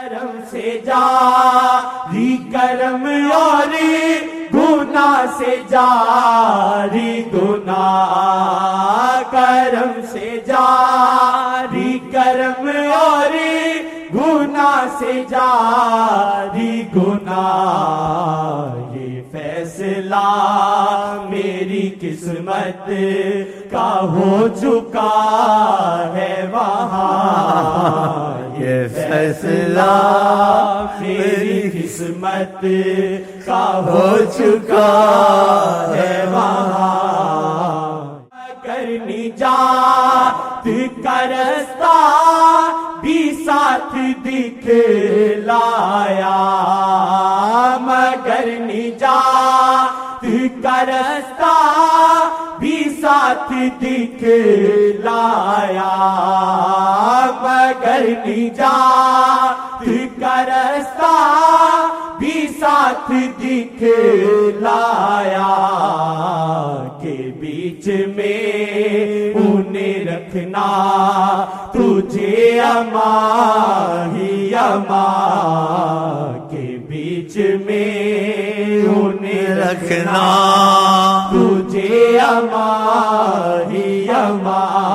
کرم سے جاری کرم اور گناہ سے جاری گناہ، کرم سے جاری کرم اور گناہ سے جاری گناہ، یہ فیصلہ میری قسمت کا ہو چکا ہے وہاں، یہ فیصلہ میری قسمت کا ہو چکا ہے وہاں، کرنی جات کا رستہ بھی ساتھ دکھلایا، مگر نجات کا رستہ بھی ساتھ دکھلایا، مگر نجات کا رستہ بھی ساتھ دکھلایا، کہ بیچ میں انہیں رکھنا تجھے امان ہی امان، کے بیچ میں انہیں رکھنا تجھے امان ہی امان۔